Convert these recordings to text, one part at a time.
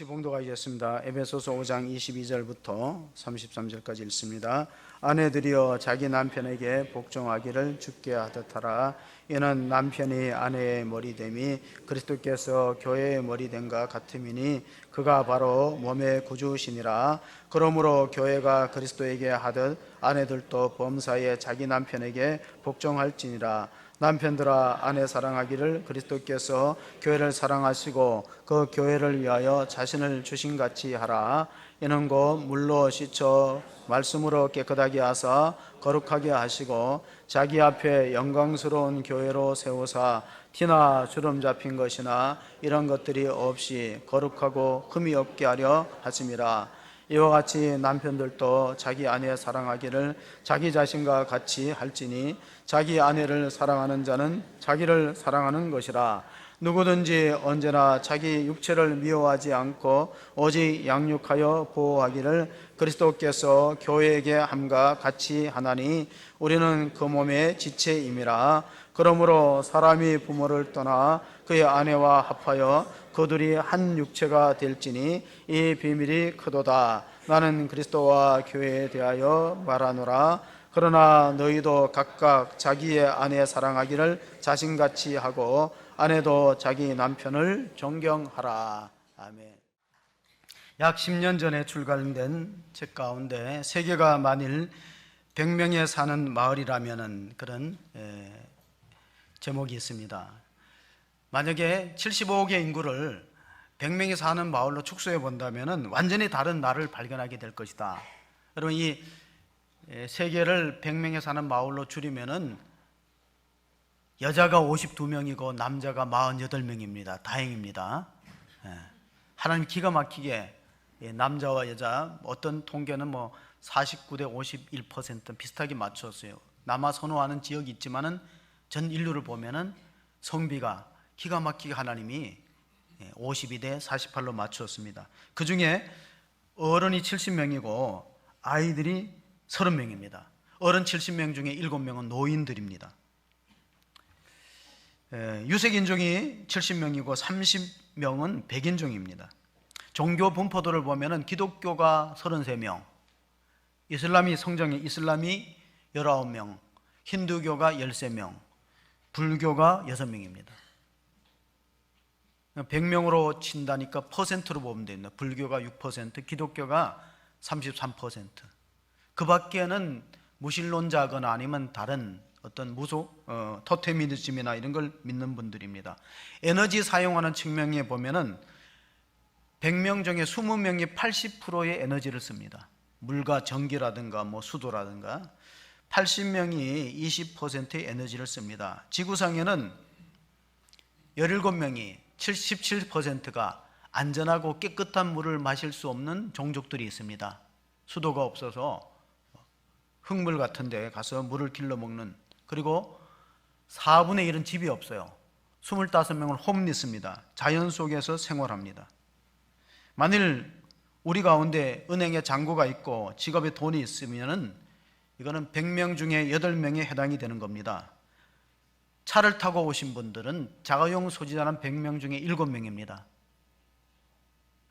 같이 봉독하겠습니다. 에베소서 5장 22절부터 33절까지 읽습니다. 아내들이여 자기 남편에게 복종하기를 주께 하듯 하라. 이는 남편이 아내의 머리됨이 그리스도께서 교회의 머리됨과 같음이니 그가 바로 몸의 구주시니라. 그러므로 교회가 그리스도에게 하듯 아내들도 범사에 자기 남편에게 복종할지니라. 남편들아 아내 사랑하기를 그리스도께서 교회를 사랑하시고 그 교회를 위하여 자신을 주신같이 하라. 이는 곧 물로 씻어 말씀으로 깨끗하게 하사 거룩하게 하시고 자기 앞에 영광스러운 교회로 세우사 티나 주름 잡힌 것이나 이런 것들이 없이 거룩하고 흠이 없게 하려 하심이라. 이와 같이 남편들도 자기 아내 사랑하기를 자기 자신과 같이 할지니 자기 아내를 사랑하는 자는 자기를 사랑하는 것이라. 누구든지 언제나 자기 육체를 미워하지 않고 오직 양육하여 보호하기를 그리스도께서 교회에게 함과 같이 하나니 우리는 그 몸의 지체임이라. 그러므로 사람이 부모를 떠나 그의 아내와 합하여 그들이 한 육체가 될지니 이 비밀이 크도다. 나는 그리스도와 교회에 대하여 말하노라. 그러나 너희도 각각 자기의 아내 사랑하기를 자신같이 하고 아내도 자기 남편을 존경하라. 아멘. 약 10년 전에 출간된 책 가운데 세계가 만일 100명에 사는 마을이라면 그런 제목이 있습니다. 만약에 75억의 인구를 100명이 사는 마을로 축소해 본다면 완전히 다른 나를 발견하게 될 것이다. 여러분, 이 세계를 100명에 사는 마을로 줄이면 여자가 52명이고 남자가 48명입니다. 다행입니다. 하나님 기가 막히게 남자와 여자 어떤 통계는 49대 51% 비슷하게 맞췄어요. 남아 선호하는 지역이 있지만은 전 인류를 보면은 성비가 기가 막히게 하나님이 52대 48로 맞추었습니다. 그 중에 어른이 70명이고 아이들이 30명입니다. 어른 70명 중에 7명은 노인들입니다. 유색인종이 70명이고 30명은 백인종입니다. 종교 분포도를 보면 기독교가 33명, 이슬람이 19명, 힌두교가 13명, 불교가 6명입니다. 100명으로 친다니까 퍼센트로 보면 됩니다. 불교가 6%, 기독교가 33%. 그 밖에는 무신론자거나 아니면 다른 어떤 토테미즘이나 이런 걸 믿는 분들입니다. 에너지 사용하는 측면에 보면은 100명 중에 20명이 80%의 에너지를 씁니다. 물과 전기라든가 수도라든가 80명이 20%의 에너지를 씁니다. 지구상에는 17명이 77%가 안전하고 깨끗한 물을 마실 수 없는 종족들이 있습니다. 수도가 없어서 흙물 같은 데 가서 물을 길러 먹는, 그리고 4분의 1은 집이 없어요. 25명은 홈리스입니다. 자연 속에서 생활합니다. 만일 우리 가운데 은행에 잔고가 있고 직업에 돈이 있으면 이거는 100명 중에 8명에 해당이 되는 겁니다. 차를 타고 오신 분들은 자가용 소지자는 100명 중에 7명입니다.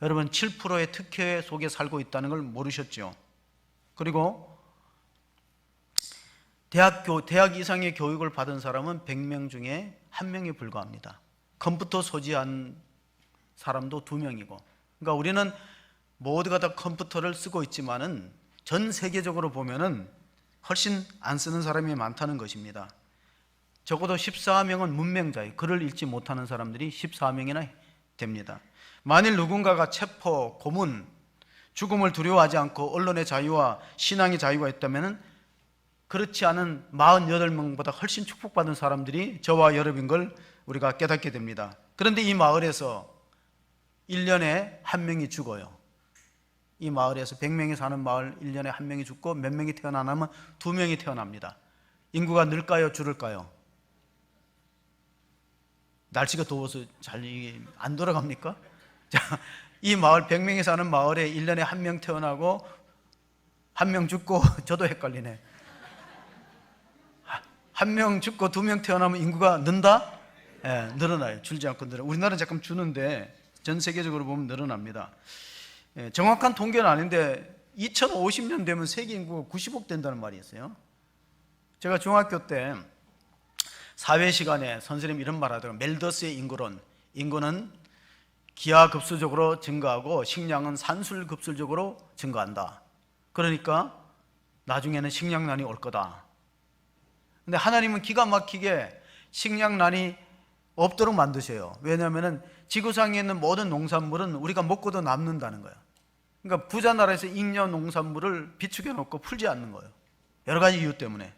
여러분 7%의 특혜 속에 살고 있다는 걸 모르셨죠? 그리고 대학 이상의 교육을 받은 사람은 100명 중에 1명에 불과합니다. 컴퓨터 소지한 사람도 2명이고, 그러니까 우리는 모두가 다 컴퓨터를 쓰고 있지만은 전 세계적으로 보면은 훨씬 안 쓰는 사람이 많다는 것입니다. 적어도 14명은 문맹자예요. 글을 읽지 못하는 사람들이 14명이나 됩니다. 만일 누군가가 체포, 고문, 죽음을 두려워하지 않고 언론의 자유와 신앙의 자유가 있다면 그렇지 않은 48명보다 훨씬 축복받은 사람들이 저와 여러분인 걸 우리가 깨닫게 됩니다. 그런데 이 마을에서 1년에 1명이 죽어요. 이 마을에서 100명이 사는 마을 1년에 1명이 죽고 몇 명이 태어나면 2명이 태어납니다. 인구가 늘까요? 줄을까요? 날씨가 더워서 잘 안 돌아갑니까? 자, 이 마을 100명이 사는 마을에 1년에 1명 태어나고 1명 죽고 저도 헷갈리네. 1명 죽고 2명 태어나면 인구가 는다? 예, 늘어나요. 줄지 않고 늘어나요. 우리나라는 잠깐 주는데 전 세계적으로 보면 늘어납니다. 정확한 통계는 아닌데 2050년 되면 세계 인구가 90억 된다는 말이 있어요. 제가 중학교 때 사회 시간에 선생님 이런 말 하더라고요. 멜더스의 인구론. 인구는 기하급수적으로 증가하고 식량은 산술급수적으로 증가한다. 그러니까 나중에는 식량난이 올 거다. 근데 하나님은 기가 막히게 식량난이 없도록 만드셔요. 왜냐하면 지구상에 있는 모든 농산물은 우리가 먹고도 남는다는 거예요. 그러니까 부자 나라에서 잉여 농산물을 비축해 놓고 풀지 않는 거예요. 여러 가지 이유 때문에.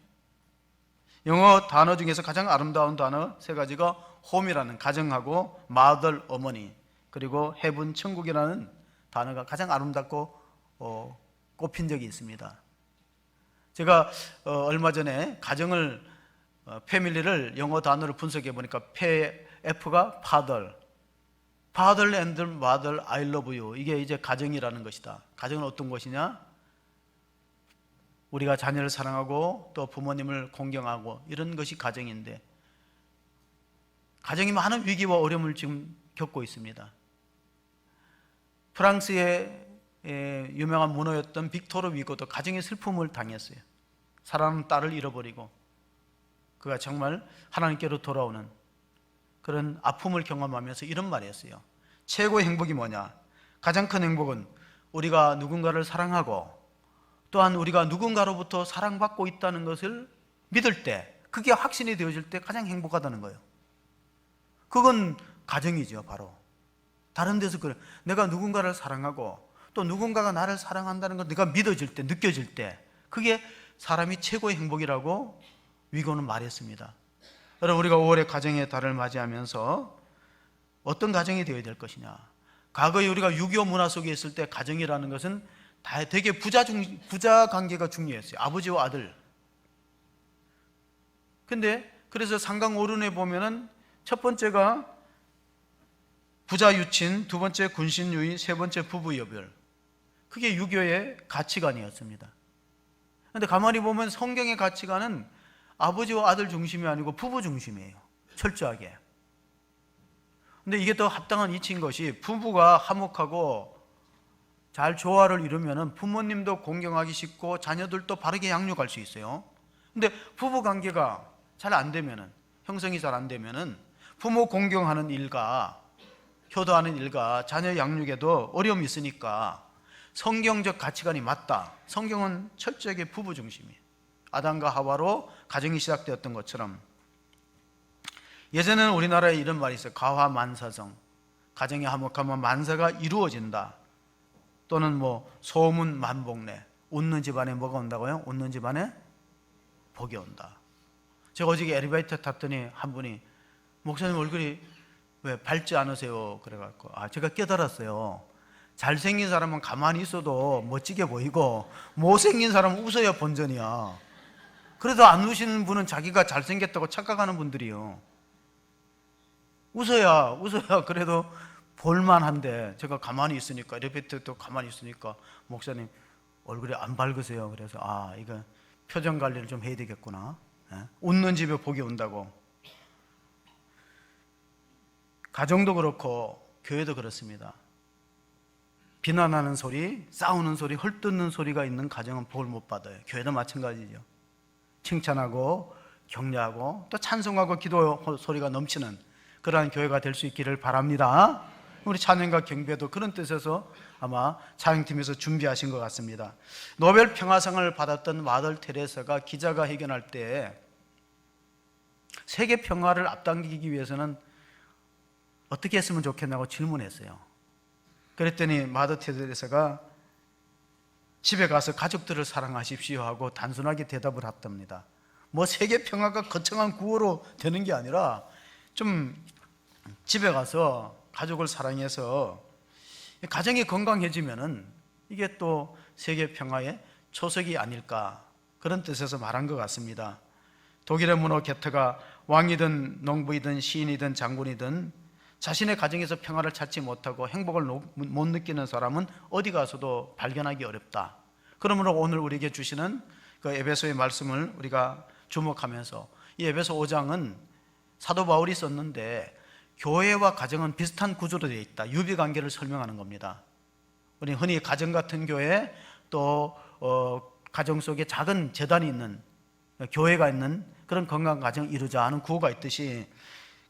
영어 단어 중에서 가장 아름다운 단어 세 가지가 홈이라는 가정하고 mother 어머니, 그리고 heaven 천국이라는 단어가 가장 아름답고 꼽힌 적이 있습니다. 제가 얼마 전에 가정을 패밀리를 영어 단어로 분석해 보니까 F가 father and mother I love you. 이게 이제 가정이라는 것이다. 가정은 어떤 것이냐? 우리가 자녀를 사랑하고 또 부모님을 공경하고 이런 것이 가정인데, 가정이 많은 위기와 어려움을 지금 겪고 있습니다. 프랑스의 유명한 문호였던 빅토르 위고도 가정의 슬픔을 당했어요. 사랑하는 딸을 잃어버리고 그가 정말 하나님께로 돌아오는 그런 아픔을 경험하면서 이런 말을 했어요. 최고의 행복이 뭐냐? 가장 큰 행복은 우리가 누군가를 사랑하고 또한 우리가 누군가로부터 사랑받고 있다는 것을 믿을 때, 그게 확신이 되어질 때 가장 행복하다는 거예요. 그건 가정이죠. 바로 다른 데서 그래, 내가 누군가를 사랑하고 또 누군가가 나를 사랑한다는 걸 내가 믿어질 때, 느껴질 때, 그게 사람이 최고의 행복이라고 위고는 말했습니다. 여러분, 우리가 5월의 가정의 달을 맞이하면서 어떤 가정이 되어야 될 것이냐? 과거에 우리가 6.25 문화 속에 있을 때 가정이라는 것은 되게 부자 관계가 중요했어요. 아버지와 아들. 근데 그래서 상강오륜에 보면은 첫 번째가 부자 유친, 두 번째 군신 유의, 세 번째 부부 여별. 그게 유교의 가치관이었습니다. 그런데 가만히 보면 성경의 가치관은 아버지와 아들 중심이 아니고 부부 중심이에요. 철저하게. 근데 이게 더 합당한 이치인 것이, 부부가 화목하고 잘 조화를 이루면 부모님도 공경하기 쉽고 자녀들도 바르게 양육할 수 있어요. 근데 부부 관계가 잘 안 되면은, 형성이 잘 안 되면은 부모 공경하는 일과 효도하는 일과 자녀 양육에도 어려움이 있으니까 성경적 가치관이 맞다. 성경은 철저하게 부부 중심이에요. 아담과 하와로 가정이 시작되었던 것처럼, 예전에는 우리나라에 이런 말이 있어요. 가화만사성. 가정이 화목하면 만사가 이루어진다. 또는 소문만복래. 웃는 집안에 뭐가 온다고요? 웃는 집안에 복이 온다. 제가 어저께 엘리베이터 탔더니 한 분이, 목사님 얼굴이 왜 밝지 않으세요? 그래갖고 제가 깨달았어요. 잘생긴 사람은 가만히 있어도 멋지게 보이고 못생긴 사람은 웃어야 본전이야. 그래도 안 우시는 분은 자기가 잘생겼다고 착각하는 분들이요. 웃어야 그래도 볼만한데, 제가 가만히 있으니까, 엘리베이터도 가만히 있으니까 목사님 얼굴이 안 밝으세요. 그래서 이거 표정 관리를 좀 해야 되겠구나. 웃는 집에 복이 온다고. 가정도 그렇고 교회도 그렇습니다. 비난하는 소리, 싸우는 소리, 헐뜯는 소리가 있는 가정은 복을 못 받아요. 교회도 마찬가지죠. 칭찬하고 격려하고 또 찬송하고 기도 소리가 넘치는 그러한 교회가 될 수 있기를 바랍니다. 우리 찬양과 경배도 그런 뜻에서 아마 찬양팀에서 준비하신 것 같습니다. 노벨 평화상을 받았던 마더 테레사가 기자회견할 때 세계 평화를 앞당기기 위해서는 어떻게 했으면 좋겠냐고 질문했어요. 그랬더니 마더 테레사가 집에 가서 가족들을 사랑하십시오 하고 단순하게 대답을 했답니다. 세계 평화가 거창한 구호로 되는 게 아니라 좀 집에 가서 가족을 사랑해서 가정이 건강해지면은 이게 또 세계 평화의 초석이 아닐까, 그런 뜻에서 말한 것 같습니다. 독일의 문호 게테가 왕이든 농부이든 시인이든 장군이든 자신의 가정에서 평화를 찾지 못하고 행복을 못 느끼는 사람은 어디 가서도 발견하기 어렵다. 그러므로 오늘 우리에게 주시는 그 에베소의 말씀을 우리가 주목하면서, 이 에베소 5장은 사도 바울이 썼는데 교회와 가정은 비슷한 구조로 되어 있다. 유비관계를 설명하는 겁니다. 우리 흔히 가정 같은 교회, 또 가정 속에 작은 재단이 있는, 교회가 있는 그런 건강한 가정을 이루자 하는 구호가 있듯이,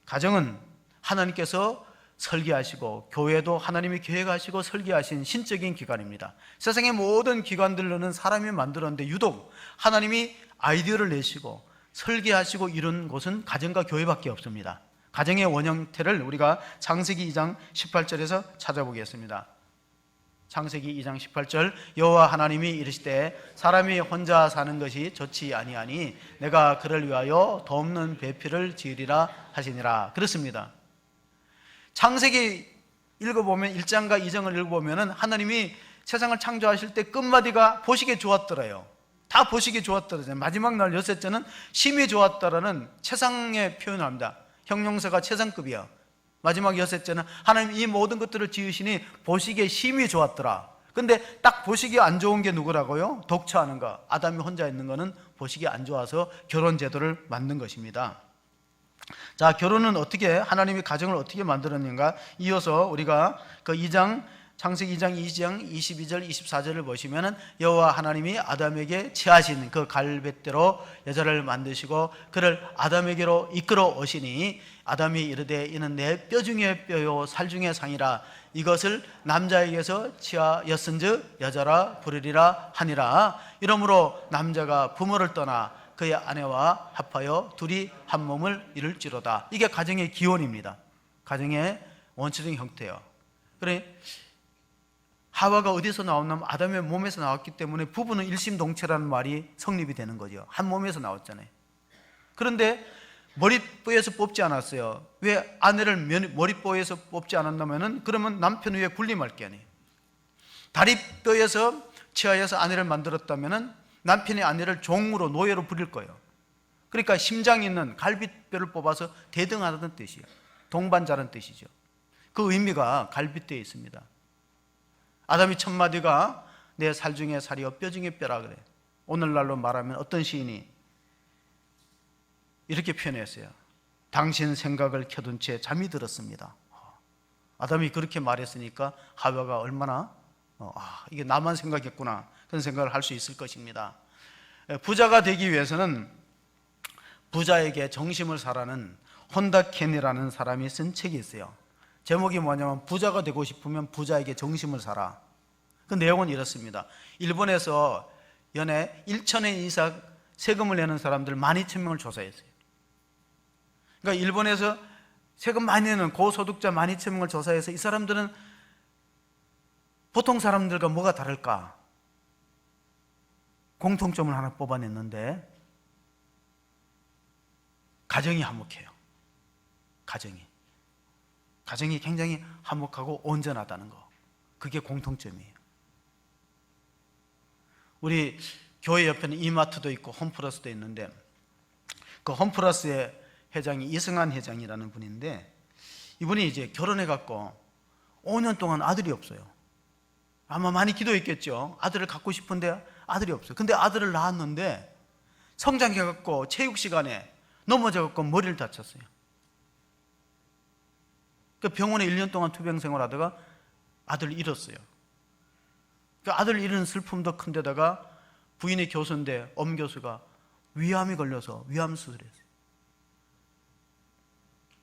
가정은 하나님께서 설계하시고 교회도 하나님이 계획하시고 설계하신 신적인 기관입니다. 세상의 모든 기관들로는 사람이 만들었는데 유독 하나님이 아이디어를 내시고 설계하시고 이룬 곳은 가정과 교회밖에 없습니다. 가정의 원형태를 우리가 창세기 2장 18절에서 찾아보겠습니다. 창세기 2장 18절, 여호와 하나님이 이르시되 사람이 혼자 사는 것이 좋지 아니하니 내가 그를 위하여 돕는 배필을 지으리라 하시니라. 그렇습니다. 창세기 읽어보면 1장과 2장을 읽어보면 하나님이 세상을 창조하실 때 끝마디가 보시기에 좋았더래요. 다 보시기에 좋았더래요. 마지막 날 여섯째는 심히 좋았다라는 최상의 표현을 합니다. 형용사가 최상급이야. 마지막 여섯째는 하나님 이 모든 것들을 지으시니 보시기에 심히 좋았더라. 근데 딱 보시기에 안 좋은 게 누구라고요? 독처하는 거. 아담이 혼자 있는 거는 보시기에 안 좋아서 결혼 제도를 만든 것입니다. 자, 결혼은 어떻게, 하나님이 가정을 어떻게 만들었는가? 이어서 우리가 그 2장, 창세기 2장 22절 24절을 보시면은 여호와 하나님이 아담에게 취하신 그 갈빗대로 여자를 만드시고 그를 아담에게로 이끌어 오시니 아담이 이르되 이는 내 뼈 중에 뼈요 살 중에 상이라 이것을 남자에게서 취하였은즉 여자라 부르리라 하니라. 이러므로 남자가 부모를 떠나 그의 아내와 합하여 둘이 한 몸을 이룰지로다. 이게 가정의 기원입니다. 가정의 원초적인 형태예요. 그래, 하와가 어디서 나왔냐면 아담의 몸에서 나왔기 때문에 부부는 일심동체라는 말이 성립이 되는 거죠. 한 몸에서 나왔잖아요. 그런데 머리뼈에서 뽑지 않았어요. 왜 아내를 머리뼈에서 뽑지 않았냐면은 그러면 남편 위에 군림할 게 아니에요. 다리뼈에서 취하여서 아내를 만들었다면은 남편이 아내를 종으로 노예로 부릴 거예요. 그러니까 심장이 있는 갈빗뼈를 뽑아서 대등하다는 뜻이에요. 동반자라는 뜻이죠. 그 의미가 갈빗대에 있습니다. 아담이 첫 마디가 내 살 중에 살이요 뼈 중에 뼈라 그래. 오늘날로 말하면 어떤 시인이 이렇게 표현했어요. 당신 생각을 켜둔 채 잠이 들었습니다. 아담이 그렇게 말했으니까 하와가 얼마나 이게 나만 생각했구나 그런 생각을 할 수 있을 것입니다. 부자가 되기 위해서는 부자에게 정심을 사라는 혼다 켄이라는 사람이 쓴 책이 있어요. 제목이 뭐냐면 부자가 되고 싶으면 부자에게 정심을 사라. 그 내용은 이렇습니다. 일본에서 연에 1,000엔 이상 세금을 내는 사람들 12,000명을 조사했어요. 그러니까 일본에서 세금 많이 내는 고소득자 12,000명을 조사해서 이 사람들은 보통 사람들과 뭐가 다를까? 공통점을 하나 뽑아냈는데 가정이 화목해요. 가정이 굉장히 화목하고 온전하다는 거. 그게 공통점이에요. 우리 교회 옆에는 이마트도 있고 홈플러스도 있는데 그 홈플러스의 회장이 이승환 회장이라는 분인데 이분이 이제 결혼해갖고 5년 동안 아들이 없어요. 아마 많이 기도했겠죠. 아들을 갖고 싶은데 아들이 없어요. 근데 아들을 낳았는데 성장해갖고 체육 시간에 넘어져갖고 머리를 다쳤어요. 그 병원에 1년 동안 투병 생활하다가 아들을 잃었어요. 그 아들을 잃은 슬픔도 큰데다가 부인이 교수인데 엄 교수가 위암이 걸려서 위암 수술했어요.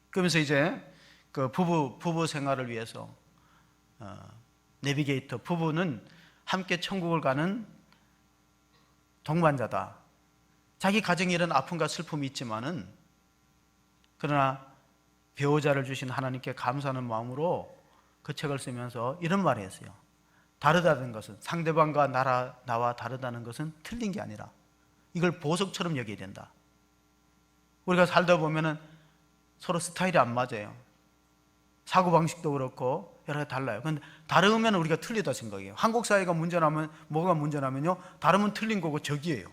그러면서 이제 그 부부 생활을 위해서 내비게이터, 부부는 함께 천국을 가는 동반자다. 자기 가정에 이런 아픔과 슬픔이 있지만은 그러나 배우자를 주신 하나님께 감사하는 마음으로 그 책을 쓰면서 이런 말을 했어요. 다르다는 것은, 상대방과 나와 다르다는 것은 틀린 게 아니라 이걸 보석처럼 여겨야 된다. 우리가 살다 보면은 서로 스타일이 안 맞아요. 사고방식도 그렇고 여러 가지 달라요. 그런데 다르면 우리가 틀리다 생각해요. 한국 사회가 문제나면 뭐가 문제나면요, 다르면 틀린 거고 적이에요.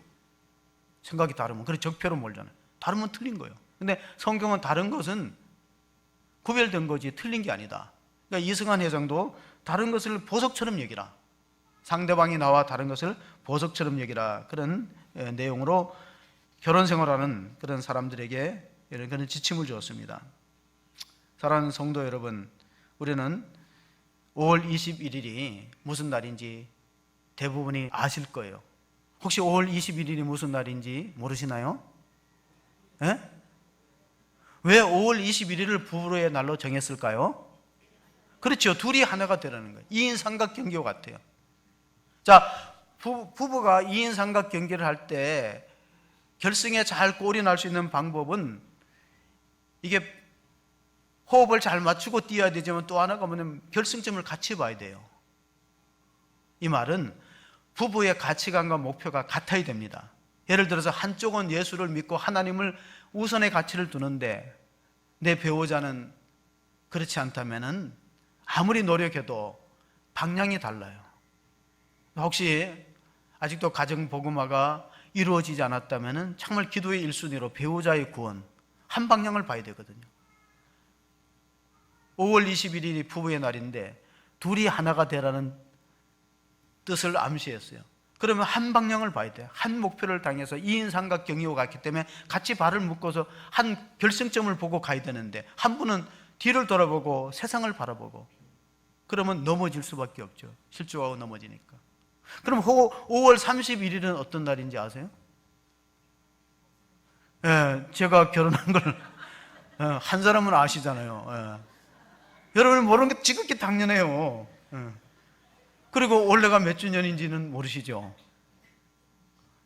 생각이 다르면. 그래서 적폐로 몰잖아요. 다르면 틀린 거예요. 근데 성경은 다른 것은 구별된 거지 틀린 게 아니다. 그러니까 이승환 회장도 다른 것을 보석처럼 여기라. 상대방이 나와 다른 것을 보석처럼 여기라. 그런 내용으로 결혼 생활하는 그런 사람들에게 그런 지침을 주었습니다. 사랑하는 성도 여러분, 우리는 5월 21일이 무슨 날인지 대부분이 아실 거예요. 혹시 5월 21일이 무슨 날인지 모르시나요? 예? 왜 5월 21일을 부부의 날로 정했을까요? 그렇죠. 둘이 하나가 되라는 거예요. 2인 삼각경기와 같아요. 자, 부부가 2인 삼각경기를 할 때 결승에 잘 골이 날 수 있는 방법은 이게 호흡을 잘 맞추고 뛰어야 되지만 또 하나가 뭐냐면 결승점을 같이 봐야 돼요. 이 말은 부부의 가치관과 목표가 같아야 됩니다. 예를 들어서 한쪽은 예수를 믿고 하나님을 우선의 가치를 두는데 내 배우자는 그렇지 않다면 아무리 노력해도 방향이 달라요. 혹시 아직도 가정복음화가 이루어지지 않았다면 정말 기도의 1순위로 배우자의 구원, 한 방향을 봐야 되거든요. 5월 21일이 부부의 날인데 둘이 하나가 되라는 뜻을 암시했어요. 그러면 한 방향을 봐야 돼요. 한 목표를 향해서 2인 삼각경이와 같기 때문에 같이 발을 묶어서 한 결승점을 보고 가야 되는데 한 분은 뒤를 돌아보고 세상을 바라보고 그러면 넘어질 수밖에 없죠. 실족하고 넘어지니까. 그럼 5월 31일은 어떤 날인지 아세요? 예, 제가 결혼한 걸 한 사람은 아시잖아요. 예. 여러분이 모르는 게 지극히 당연해요. 예. 그리고 올해가 몇 주년인지는 모르시죠?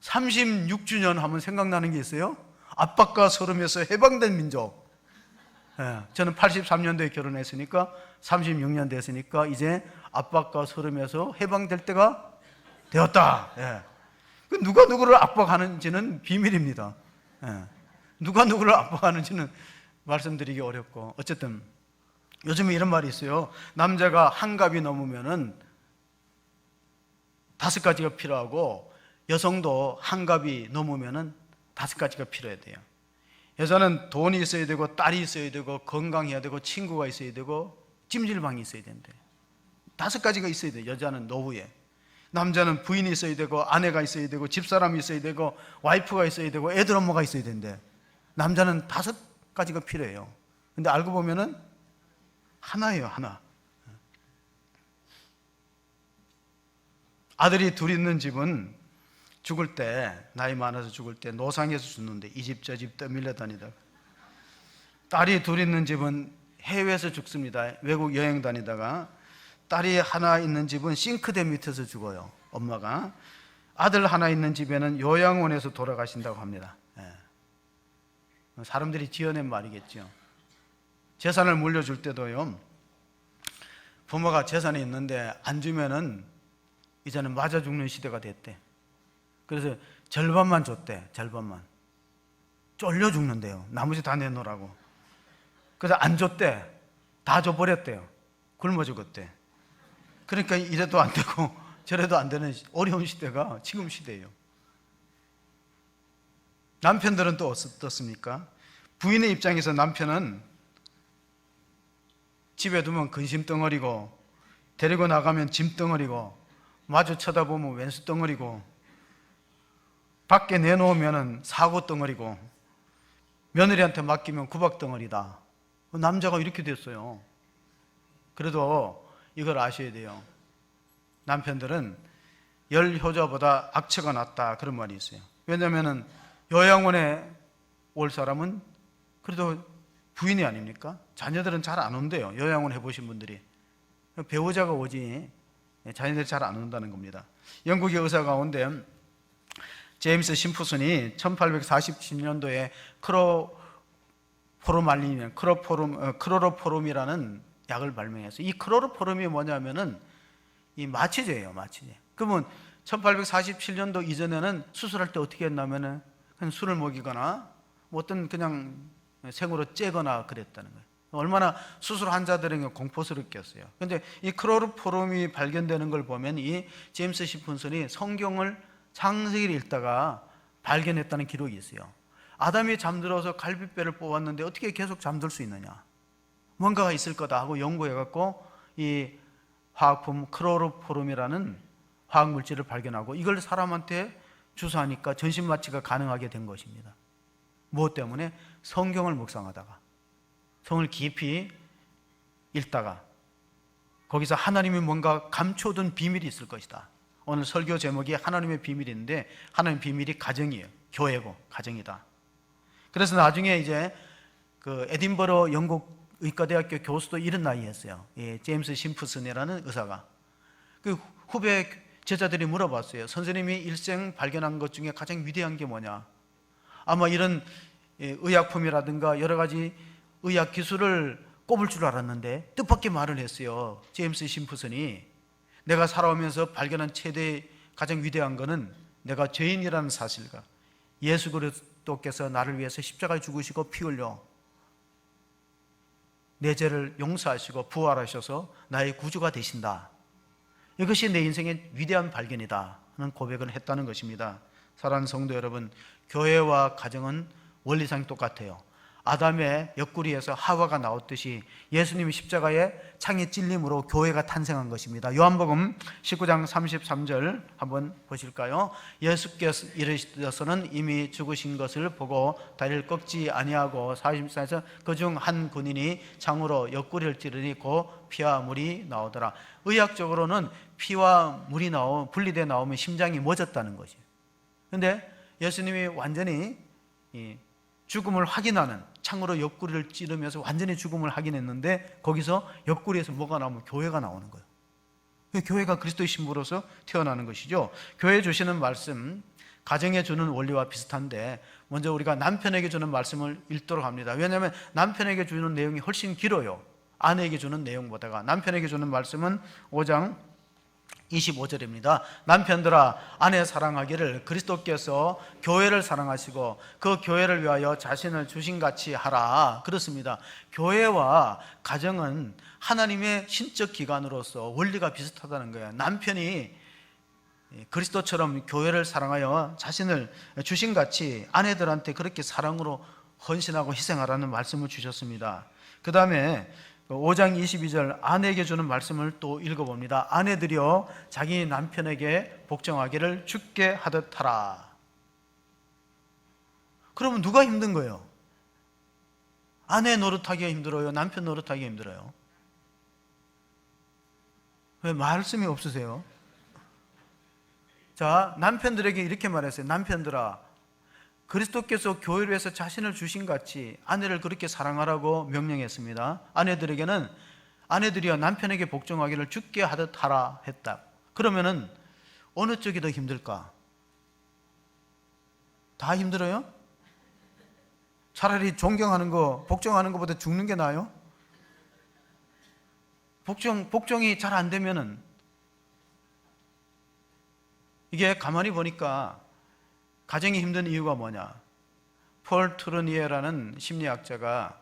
36주년 하면 생각나는 게 있어요? 압박과 서름에서 해방된 민족. 예, 저는 83년도에 결혼했으니까 36년 됐으니까 이제 압박과 서름에서 해방될 때가 되었다. 예. 누가 누구를 압박하는지는 비밀입니다. 예. 누가 누구를 압박하는지는 말씀드리기 어렵고 어쨌든 요즘에 이런 말이 있어요. 남자가 한갑이 넘으면은 5가지가 필요하고 여성도 한갑이 넘으면은 5가지가 필요해야 돼요. 여자는 돈이 있어야 되고 딸이 있어야 되고 건강해야 되고 친구가 있어야 되고 찜질방이 있어야 된대. 5가지가 있어야 돼요. 여자는 노후에. 남자는 부인이 있어야 되고 아내가 있어야 되고 집사람이 있어야 되고 와이프가 있어야 되고 애들 엄마가 있어야 된대. 남자는 5가지가 필요해요. 근데 알고 보면은 하나예요, 하나. 아들이 둘 있는 집은 죽을 때, 나이 많아서 죽을 때 노상에서 죽는데 이 집 저 집 떠밀려 다니다가, 딸이 둘 있는 집은 해외에서 죽습니다. 외국 여행 다니다가. 딸이 하나 있는 집은 싱크대 밑에서 죽어요, 엄마가. 아들 하나 있는 집에는 요양원에서 돌아가신다고 합니다. 사람들이 지어낸 말이겠죠. 재산을 물려줄 때도요, 부모가 재산이 있는데 안 주면은 이제는 맞아 죽는 시대가 됐대. 그래서 절반만 줬대. 절반만. 쫄려 죽는데요. 나머지 다 내놓으라고. 그래서 안 줬대. 다 줘버렸대요. 굶어 죽었대. 그러니까 이래도 안 되고 저래도 안 되는 어려운 시대가 지금 시대예요. 남편들은 또 어떻습니까? 부인의 입장에서 남편은 집에 두면 근심덩어리고, 데리고 나가면 짐덩어리고, 마주 쳐다보면 왼수덩어리고, 밖에 내놓으면 사고덩어리고, 며느리한테 맡기면 구박덩어리다. 남자가 이렇게 됐어요. 그래도 이걸 아셔야 돼요. 남편들은 열효자보다 악처가 낫다, 그런 말이 있어요. 왜냐하면 요양원에 올 사람은 그래도 부인이 아닙니까? 자녀들은 잘 안 온대요. 요양원 해보신 분들이. 배우자가 오지 자녀들이 잘 안 온다는 겁니다. 영국의 의사 가운데 제임스 심프슨이 1847년도에 크로로포름이라는 약을 발명했어요. 이 크로로포름이 뭐냐면은 이 마취제예요, 마취제. 그러면 1847년도 이전에는 수술할 때 어떻게 했냐면은 그냥 술을 먹이거나 뭐 어떤 그냥 생으로 째거나 그랬다는 거예요. 얼마나 수술 환자들에게 공포스럽겠어요. 그런데 이 크로로포름이 발견되는 걸 보면 이 제임스 심프슨이 성경을 창세기를 읽다가 발견했다는 기록이 있어요. 아담이 잠들어서 갈빗배를 뽑았는데 어떻게 계속 잠들 수 있느냐? 뭔가가 있을 거다 하고 연구해갖고 이 화학품 크로로포름이라는 화학물질을 발견하고 이걸 사람한테 주사하니까 전신마취가 가능하게 된 것입니다. 무엇 때문에? 성경을 묵상하다가, 성을 깊이 읽다가 거기서 하나님이 뭔가 감춰둔 비밀이 있을 것이다. 오늘 설교 제목이 하나님의 비밀인데 하나님의 비밀이 가정이에요. 교회고 가정이다. 그래서 나중에 이제 그 에딘버러 영국 의과대학교 교수도 이런 나이였어요. 제임스 심프슨이라는 의사가. 그 후배 제자들이 물어봤어요. 선생님이 일생 발견한 것 중에 가장 위대한 게 뭐냐? 아마 이런 의약품이라든가 여러 가지 의학 기술을 꼽을 줄 알았는데 뜻밖의 말을 했어요. 제임스 심프슨이 내가 살아오면서 발견한 최대 가장 위대한 거는 내가 죄인이라는 사실과 예수 그리스도께서 나를 위해서 십자가에 죽으시고 피 흘려 내 죄를 용서하시고 부활하셔서 나의 구주가 되신다. 이것이 내 인생의 위대한 발견이다 하는 고백을 했다는 것입니다. 사랑하는 성도 여러분, 교회와 가정은 원리상 똑같아요. 아담의 옆구리에서 하와가 나왔듯이 예수님이 십자가에 창에 찔림으로 교회가 탄생한 것입니다. 요한복음 19장 33절 한번 보실까요? 예수께서 이르시서는 이미 죽으신 것을 보고 다리를 꺾지 아니하고 44에서 그중 한 군인이 창으로 옆구리를 찌르니 곧 피와 물이 나오더라. 의학적으로는 피와 물이 분리돼 나오면 심장이 멎었다는 거죠. 그런데 예수님이 완전히 죽음을 확인하는 창으로 옆구리를 찌르면서 완전히 죽음을 확인했는데 거기서 옆구리에서 뭐가 나오면 교회가 나오는 거예요. 교회가 그리스도의 신부로서 태어나는 것이죠. 교회 주시는 말씀, 가정에 주는 원리와 비슷한데 먼저 우리가 남편에게 주는 말씀을 읽도록 합니다. 왜냐하면 남편에게 주는 내용이 훨씬 길어요. 아내에게 주는 내용보다가. 남편에게 주는 말씀은 5장 25절입니다. 남편들아 아내 사랑하기를 그리스도께서 교회를 사랑하시고 그 교회를 위하여 자신을 주신같이 하라. 그렇습니다. 교회와 가정은 하나님의 신적 기관으로서 원리가 비슷하다는 거예요. 남편이 그리스도처럼 교회를 사랑하여 자신을 주신같이 아내들한테 그렇게 사랑으로 헌신하고 희생하라는 말씀을 주셨습니다. 그 다음에 5장 22절 아내에게 주는 말씀을 또 읽어봅니다. 아내들이여 자기 남편에게 복종하기를 주께 하듯 하라. 그러면 누가 힘든 거예요? 아내 노릇하기가 힘들어요? 남편 노릇하기가 힘들어요? 왜 말씀이 없으세요? 자, 남편들에게 이렇게 말했어요. 남편들아 그리스도께서 교회를 위해서 자신을 주신 같이 아내를 그렇게 사랑하라고 명령했습니다. 아내들이여 남편에게 복종하기를 주께 하듯 하라 했다. 그러면은 어느 쪽이 더 힘들까? 다 힘들어요? 차라리 존경하는 거, 복종하는 것보다 죽는 게 나아요? 복종이 잘 안 되면은 이게 가만히 보니까 가정이 힘든 이유가 뭐냐? 폴 트루니에라는 심리학자가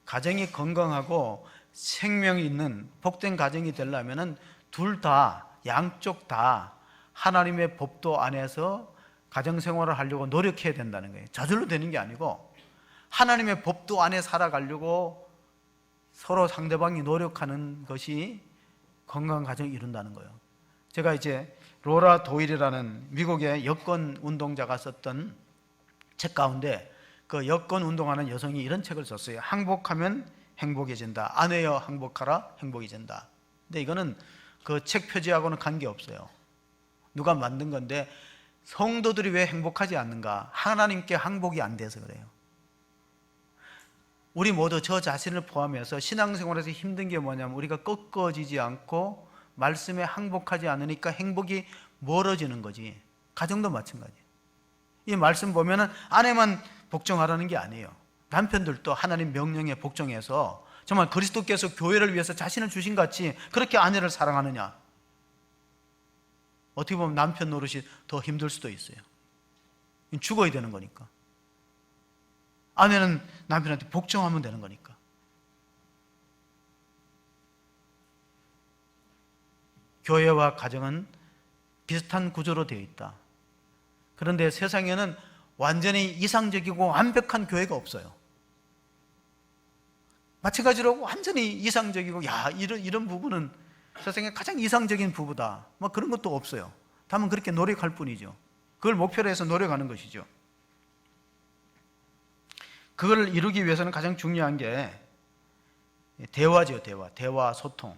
가정이 건강하고 생명이 있는 복된 가정이 되려면 둘 다, 양쪽 다 하나님의 법도 안에서 가정생활을 하려고 노력해야 된다는 거예요. 저절로 되는 게 아니고 하나님의 법도 안에 살아가려고 서로 상대방이 노력하는 것이 건강한 가정을 이룬다는 거예요. 제가 이제 로라 도일이라는 미국의 여권 운동자가 썼던 책 가운데 그 여권 운동하는 여성이 이런 책을 썼어요. 항복하면 행복해진다. 아내여 항복하라 행복해진다. 근데 이거는 그 책 표지하고는 관계없어요. 누가 만든 건데 성도들이 왜 행복하지 않는가? 하나님께 항복이 안 돼서 그래요. 우리 모두 저 자신을 포함해서 신앙생활에서 힘든 게 뭐냐면 우리가 꺾어지지 않고 말씀에 항복하지 않으니까 행복이 멀어지는 거지. 가정도 마찬가지. 이 말씀 보면은 아내만 복종하라는 게 아니에요. 남편들도 하나님 명령에 복종해서 정말 그리스도께서 교회를 위해서 자신을 주신 같이 그렇게 아내를 사랑하느냐. 어떻게 보면 남편 노릇이 더 힘들 수도 있어요. 죽어야 되는 거니까. 아내는 남편한테 복종하면 되는 거니까. 교회와 가정은 비슷한 구조로 되어 있다. 그런데 세상에는 완전히 이상적이고 완벽한 교회가 없어요. 마찬가지로 완전히 이상적이고 이런 부부는 세상에 가장 이상적인 부부다. 뭐 그런 것도 없어요. 다만 그렇게 노력할 뿐이죠. 그걸 목표로 해서 노력하는 것이죠. 그걸 이루기 위해서는 가장 중요한 게 대화죠, 대화, 소통.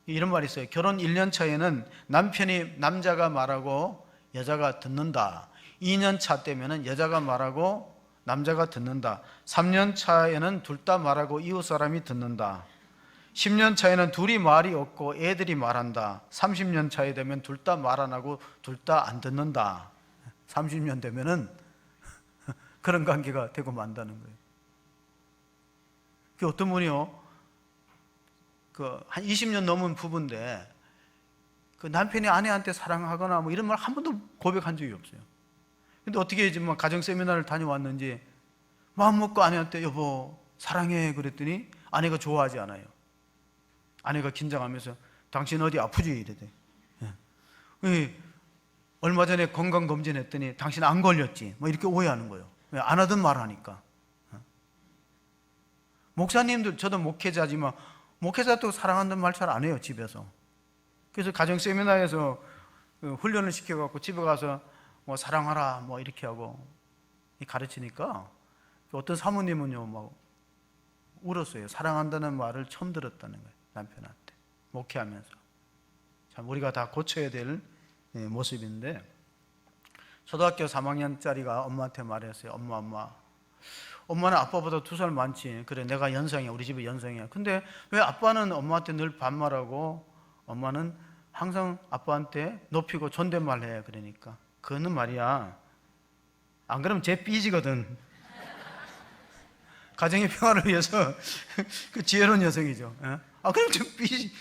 이런 말이 있어요. 결혼 1년 차에는 남자가 말하고 여자가 듣는다. 2년 차 때면은 여자가 말하고 남자가 듣는다. 3년 차에는 둘 다 말하고 이웃 사람이 듣는다. 10년 차에는 둘이 말이 없고 애들이 말한다. 30년 차에 되면 둘 다 말 안 하고 둘 다 안 듣는다. 30년 되면은 그런 관계가 되고 만다는 거예요. 그 어떤 분이요, 한 20년 넘은 부부인데 그 남편이 아내한테 사랑하거나 뭐 이런 말 한 번도 고백한 적이 없어요. 근데 어떻게 지금 가정 세미나를 다녀왔는지 마음 먹고 아내한테 여보 사랑해 그랬더니 아내가 좋아하지 않아요. 아내가 긴장하면서 당신 어디 아프지? 이래대. 예. 얼마 전에 건강검진했더니 당신 안 걸렸지? 뭐 이렇게 오해하는 거예요. 안 하던 말 하니까. 목사님들, 저도 목회자지만 목회자도 사랑한다는 말 잘 안 해요, 집에서. 그래서 가정 세미나에서 훈련을 시켜갖고 집에 가서 뭐 사랑하라 뭐 이렇게 하고 가르치니까 어떤 사모님은요 막 울었어요. 사랑한다는 말을 처음 들었다는 거예요, 남편한테 목회하면서. 참 우리가 다 고쳐야 될 모습인데, 초등학교 3학년짜리가 엄마한테 말했어요. 엄마는 아빠보다 2살 많지. 그래 내가 연상이야, 우리 집이 연상이야. 근데 왜 아빠는 엄마한테 늘 반말하고 엄마는 항상 아빠한테 높이고 존댓말해? 그러니까 그거는 말이야, 안 그러면 쟤 삐지거든. 가정의 평화를 위해서 그 지혜로운 여성이죠. 그럼 좀 삐지.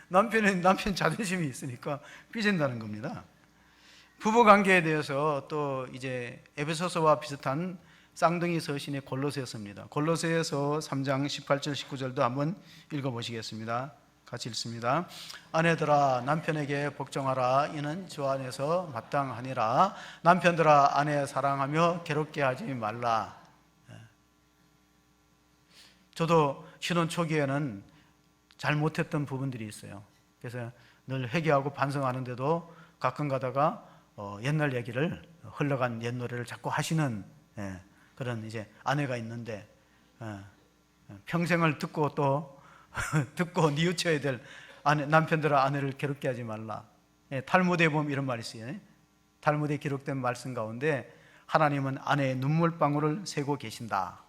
남편 자존심이 있으니까 삐진다는 겁니다. 부부 관계에 대해서 또 이제 에베소서와 비슷한 쌍둥이 서신의 골로새서입니다. 골로새서 3장 18절 19절도 한번 읽어보시겠습니다. 같이 읽습니다. 아내들아 남편에게 복종하라. 이는 주 안에서 마땅하니라. 남편들아 아내 사랑하며 괴롭게 하지 말라. 저도 신혼 초기에는 잘 못했던 부분들이 있어요. 그래서 늘 회개하고 반성하는데도 가끔 가다가 옛날 얘기를, 흘러간 옛 노래를 자꾸 하시는 그런 이제 아내가 있는데, 평생을 듣고 또 듣고 뉘우쳐야 될 남편들아 아내를 괴롭게 하지 말라. 탈무드에 보면 이런 말이 있어요. 탈무드에 기록된 말씀 가운데 하나님은 아내의 눈물방울을 세고 계신다.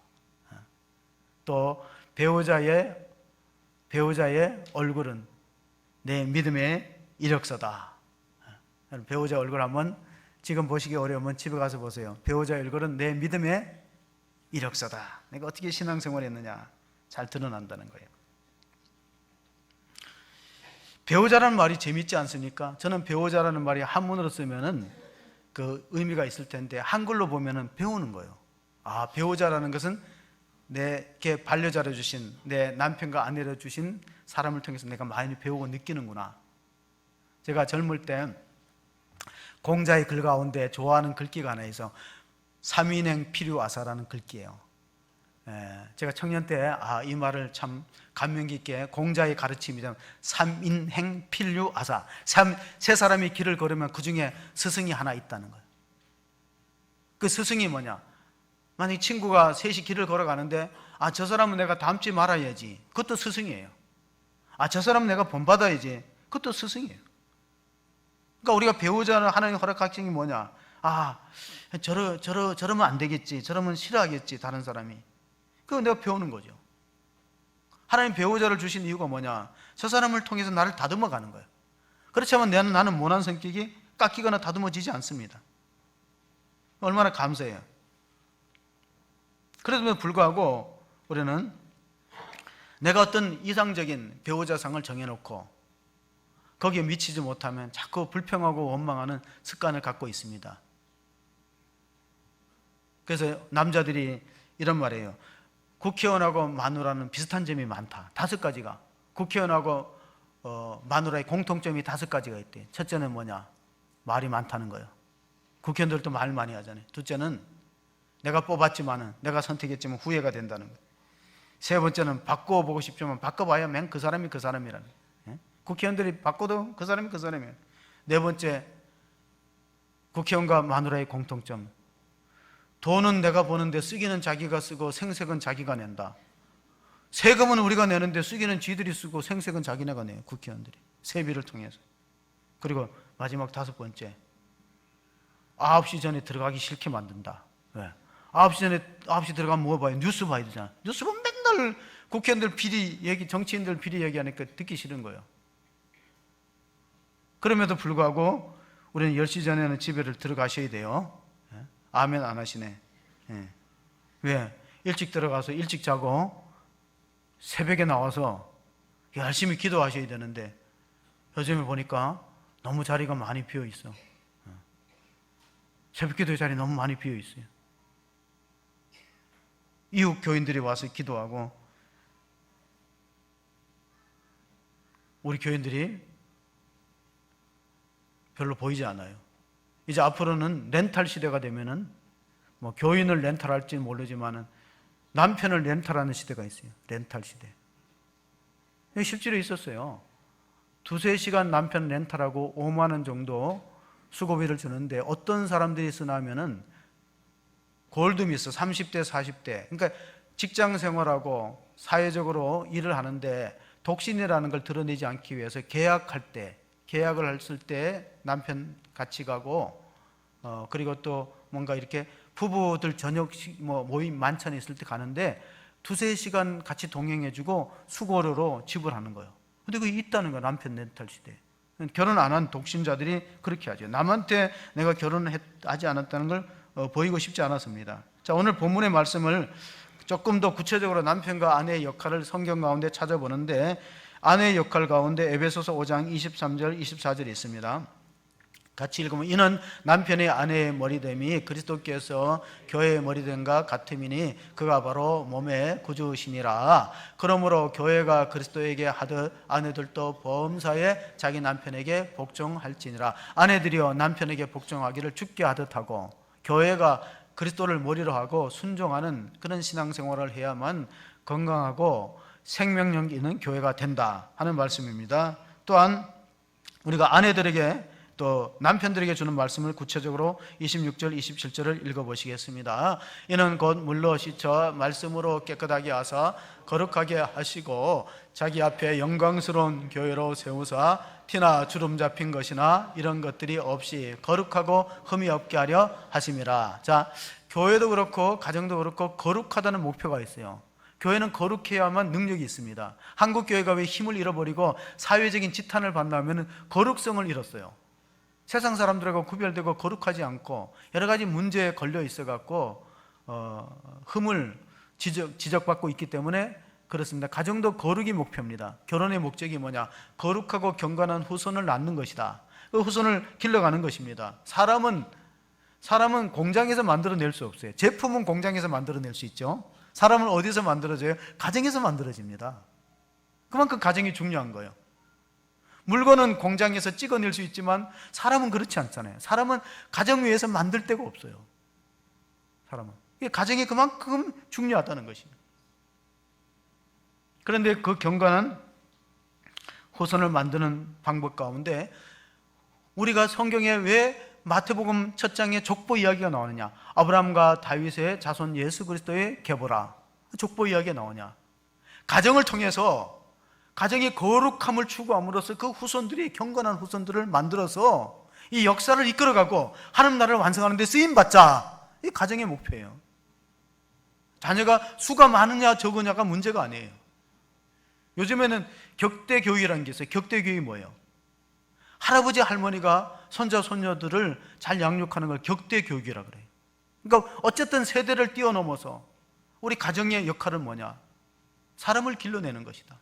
또 배우자의 얼굴은 내 믿음의 이력서다. 배우자 얼굴 한번 지금 보시기 어려우면 집에 가서 보세요. 배우자 얼굴은 내 믿음의 이력서다. 내가 어떻게 신앙생활을 했느냐 잘 드러난다는 거예요. 배우자라는 말이 재밌지 않습니까? 저는 배우자라는 말이 한문으로 쓰면은 그 의미가 있을 텐데 한글로 보면은 배우는 거예요. 배우자라는 것은 내게 반려자를 주신 내 남편과 아내를 주신 사람을 통해서 내가 많이 배우고 느끼는구나. 제가 젊을 때 공자의 글 가운데 좋아하는 글귀가 하나 있어. 삼인행 필요아사라는 글귀예요. 제가 청년 때 이 말을 참 감명 깊게, 공자의 가르침이잖아요. 삼인행 필요아사. 세 사람이 길을 걸으면 그 중에 스승이 하나 있다는 거예요. 그 스승이 뭐냐? 만약 친구가 셋이 길을 걸어가는데 저 사람은 내가 닮지 말아야지. 그것도 스승이에요. 저 사람은 내가 본받아야지. 그것도 스승이에요. 그러니까 우리가 배우자는 하나님 허락하신 게 뭐냐? 저러면 안 되겠지. 저러면 싫어하겠지, 다른 사람이. 그거 내가 배우는 거죠. 하나님 배우자를 주신 이유가 뭐냐? 저 사람을 통해서 나를 다듬어 가는 거예요. 그렇지만 나는 모난 성격이 깎이거나 다듬어지지 않습니다. 얼마나 감사해요. 그래도 불구하고 우리는 내가 어떤 이상적인 배우자상을 정해놓고 거기에 미치지 못하면 자꾸 불평하고 원망하는 습관을 갖고 있습니다. 그래서 남자들이 이런 말이에요. 국회의원하고 마누라는 비슷한 점이 많다. 5가지가. 국회의원하고 마누라의 공통점이 5가지가 있대. 첫째는 뭐냐? 말이 많다는 거예요. 국회의원들도 말 많이 하잖아요. 둘째는 내가 뽑았지만은, 내가 선택했지만 후회가 된다는 거예요. 세 번째는 바꿔보고 싶지만 바꿔봐야 맨 그 사람이 그 사람이라는 거예요. 국회의원들이 바꿔도 그 사람이 그 사람이에요. 네 번째, 국회의원과 마누라의 공통점. 돈은 내가 버는데 쓰기는 자기가 쓰고 생색은 자기가 낸다. 세금은 우리가 내는데 쓰기는 쥐들이 쓰고 생색은 자기네가 내요. 국회의원들이 세비를 통해서. 그리고 마지막 5번째, 9시 전에 들어가기 싫게 만든다. 왜? 9시 들어가면 뭐 봐요? 뉴스 봐야 되잖아. 뉴스 보면 맨날 국회의원들 비리 얘기, 정치인들 비리 얘기하니까 듣기 싫은 거예요. 그럼에도 불구하고 우리는 10시 전에는 집에를 들어가셔야 돼요. 아멘 안 하시네. 왜? 일찍 들어가서 일찍 자고 새벽에 나와서 열심히 기도하셔야 되는데 요즘에 보니까 너무 자리가 많이 비어 있어. 새벽 기도의 자리 너무 많이 비어 있어요. 이웃 교인들이 와서 기도하고 우리 교인들이 별로 보이지 않아요. 이제 앞으로는 렌탈 시대가 되면은 뭐 교인을 렌탈할지는 모르지만은 남편을 렌탈하는 시대가 있어요. 렌탈 시대. 실제로 있었어요. 2-3시간 남편 렌탈하고 5만 원 정도 수고비를 주는데 어떤 사람들이 쓰냐면은 골드미스 30대 40대, 그러니까 직장 생활하고 사회적으로 일을 하는데 독신이라는 걸 드러내지 않기 위해서 계약을 했을 때 남편 같이 가고 그리고 또 뭔가 이렇게 부부들 저녁 모임 만찬이 있을 때 가는데 2-3시간 같이 동행해주고 수고료로 지불하는 거예요. 근데 그게 있다는 거예요. 남편 렌탈 시대. 결혼 안 한 독신자들이 그렇게 하죠. 남한테 내가 결혼하지 않았다는 걸 보이고 싶지 않았습니다. 자, 오늘 본문의 말씀을 조금 더 구체적으로 남편과 아내의 역할을 성경 가운데 찾아보는데 아내의 역할 가운데 에베소서 5장 23절 24절이 있습니다. 같이 읽으면 이는 남편이 아내의 머리됨이 그리스도께서 교회의 머리됨과 같음이니 그가 바로 몸의 구주시니라. 그러므로 교회가 그리스도에게 하듯 아내들도 범사에 자기 남편에게 복종할지니라. 아내들이여 남편에게 복종하기를 주께 하듯 하고 교회가 그리스도를 머리로 하고 순종하는 그런 신앙생활을 해야만 건강하고 생명력 있는 교회가 된다 하는 말씀입니다. 또한 우리가 아내들에게 또 남편들에게 주는 말씀을 구체적으로 26절 27절을 읽어보시겠습니다. 이는 곧 물로 씻어 말씀으로 깨끗하게 하사 거룩하게 하시고 자기 앞에 영광스러운 교회로 세우사 티나 주름 잡힌 것이나 이런 것들이 없이 거룩하고 흠이 없게 하려 하심이라. 자, 교회도 그렇고 가정도 그렇고 거룩하다는 목표가 있어요. 교회는 거룩해야만 능력이 있습니다. 한국 교회가 왜 힘을 잃어버리고 사회적인 지탄을 받는다면 거룩성을 잃었어요. 세상 사람들하고 구별되고 거룩하지 않고 여러 가지 문제에 걸려 있어갖고 흠을 지적받고 있기 때문에 그렇습니다. 가정도 거룩이 목표입니다. 결혼의 목적이 뭐냐? 거룩하고 경건한 후손을 낳는 것이다. 그 후손을 길러가는 것입니다. 사람은 공장에서 만들어낼 수 없어요. 제품은 공장에서 만들어낼 수 있죠. 사람은 어디서 만들어져요? 가정에서 만들어집니다. 그만큼 가정이 중요한 거예요. 물건은 공장에서 찍어낼 수 있지만 사람은 그렇지 않잖아요. 사람은 가정 위에서 만들 데가 없어요. 사람은. 가정이 그만큼 중요하다는 것입니다. 그런데 그 경건한 후손을 만드는 방법 가운데 우리가 성경에 왜 마태복음 첫 장에 족보 이야기가 나오느냐? 아브라함과 다윗의 자손 예수 그리스도의 계보라. 족보 이야기가 나오냐? 가정을 통해서 가정의 거룩함을 추구함으로써 그 후손들이 경건한 후손들을 만들어서 이 역사를 이끌어가고 하나님 나라를 완성하는 데 쓰임받자. 이 가정의 목표예요. 자녀가 수가 많으냐 적으냐가 문제가 아니에요. 요즘에는 격대교육이라는 게 있어요. 격대교육이 뭐예요? 할아버지 할머니가 손자 손녀들을 잘 양육하는 걸 격대교육이라고 그래요. 그러니까 어쨌든 세대를 뛰어넘어서 우리 가정의 역할은 뭐냐? 사람을 길러내는 것이다.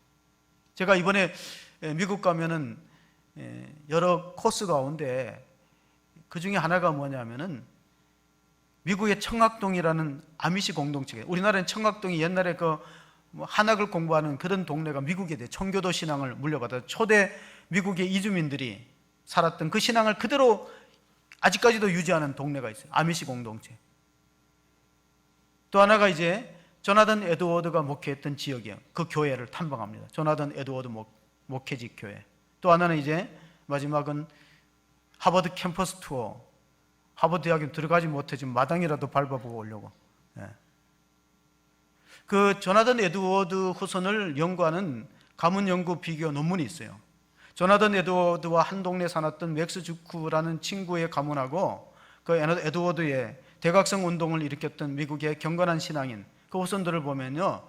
제가 이번에 미국 가면은 여러 코스 가운데 그 중에 하나가 뭐냐면은 미국의 청학동이라는 아미시 공동체. 우리나라는 청학동이 옛날에 한학을 공부하는 그런 동네가 미국에 돼. 청교도 신앙을 물려받아 초대 미국의 이주민들이 살았던 그 신앙을 그대로 아직까지도 유지하는 동네가 있어요. 아미시 공동체. 또 하나가 이제 조나단 에드워드가 목회했던 지역이에요. 그 교회를 탐방합니다. 조나단 에드워드 목회직 교회. 또 하나는 이제 마지막은 하버드 캠퍼스 투어. 하버드 대학에 들어가지 못해 지금 마당이라도 밟아보고 오려고. 그 조나단 에드워드 후손을 연구하는 가문 연구 비교 논문이 있어요. 조나단 에드워드와 한 동네 살았던 맥스 주크라는 친구의 가문하고 그 에드워드의 대각성 운동을 일으켰던 미국의 경건한 신앙인 그 후손들을 보면요,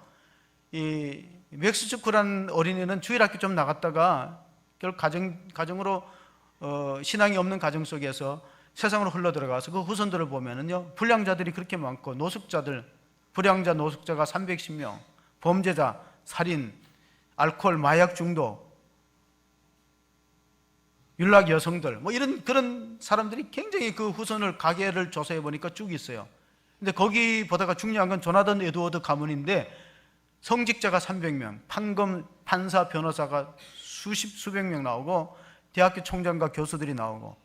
이 맥스 주크라는 어린이는 주일학교 좀 나갔다가 결국 가정으로 신앙이 없는 가정 속에서 세상으로 흘러들어가서 그 후손들을 보면은요, 불량자들이 그렇게 많고 노숙자들, 불량자 노숙자가 310명, 범죄자, 살인, 알코올, 마약 중독, 윤락 여성들, 뭐 이런 그런 사람들이 굉장히 그 후손을 가계를 조사해 보니까 쭉 있어요. 근데 거기보다가 중요한 건 조나단 에드워드 가문인데 성직자가 300명, 판검, 판사, 변호사가 수백 명 나오고 대학교 총장과 교수들이 나오고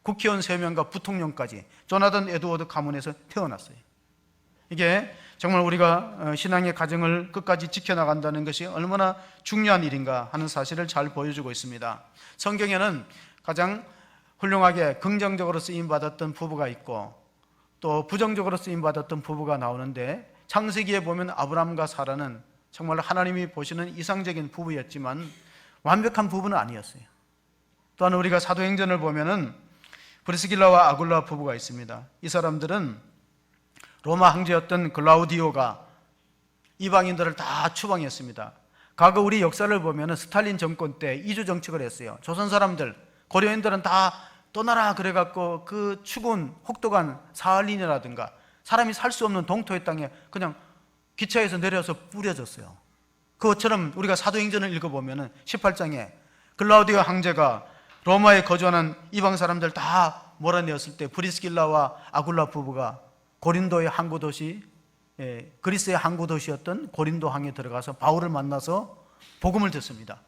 국회의원 3명과 부통령까지 조나단 에드워드 가문에서 태어났어요. 이게 정말 우리가 신앙의 가정을 끝까지 지켜나간다는 것이 얼마나 중요한 일인가 하는 사실을 잘 보여주고 있습니다. 성경에는 가장 훌륭하게 긍정적으로 쓰임받았던 부부가 있고 또 부정적으로 쓰임받았던 부부가 나오는데, 창세기에 보면 아브라함과 사라는 정말 하나님이 보시는 이상적인 부부였지만 완벽한 부부는 아니었어요. 또한 우리가 사도행전을 보면은 브리스길라와 아굴라 부부가 있습니다. 이 사람들은 로마 황제였던 글라우디오가 이방인들을 다 추방했습니다. 과거 우리 역사를 보면은 스탈린 정권 때 이주 정책을 했어요. 조선 사람들, 고려인들은 다 떠나라 그래갖고 그 추군 혹독한 사할린이라든가 사람이 살 수 없는 동토의 땅에 그냥 기차에서 내려서 뿌려졌어요. 그것처럼 우리가 사도행전을 읽어보면은 18장에 글라우디오 황제가 로마에 거주하는 이방 사람들 다 몰아내었을 때 브리스길라와 아굴라 부부가 고린도의 항구 도시, 그리스의 항구 도시였던 고린도 항에 들어가서 바울을 만나서 복음을 듣습니다.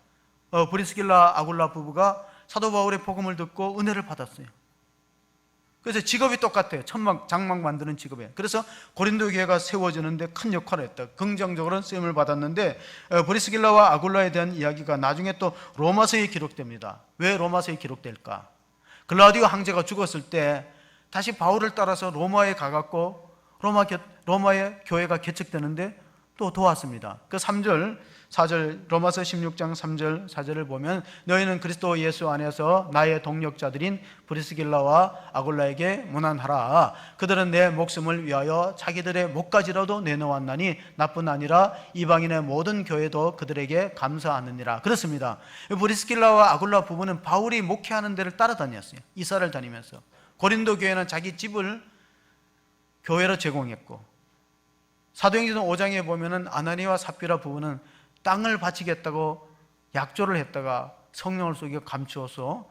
브리스길라 아굴라 부부가 사도 바울의 복음을 듣고 은혜를 받았어요. 그래서 직업이 똑같아요. 천막, 장막 만드는 직업에. 그래서 고린도 교회가 세워지는데 큰 역할을 했다. 긍정적으로 쓰임을 받았는데, 브리스길라와 아굴라에 대한 이야기가 나중에 또 로마서에 기록됩니다. 왜 로마서에 기록될까? 글라우디오 황제가 죽었을 때 다시 바울을 따라서 로마에 가갖고 로마의 교회가 개척되는데 또 도왔습니다. 그 3절, 4절, 로마서 16장 3절, 4절을 보면 너희는 그리스도 예수 안에서 나의 동력자들인 브리스길라와 아굴라에게 문안하라. 그들은 내 목숨을 위하여 자기들의 목까지라도 내놓았나니 나뿐 아니라 이방인의 모든 교회도 그들에게 감사하느니라. 그렇습니다. 브리스길라와 아굴라 부부는 바울이 목회하는 데를 따라다녔어요. 이사를 다니면서. 고린도 교회는 자기 집을 교회로 제공했고, 사도행전 5장에 보면은 아나니와 삽비라 부부는 땅을 바치겠다고 약조를 했다가 성령을 속여 감추어서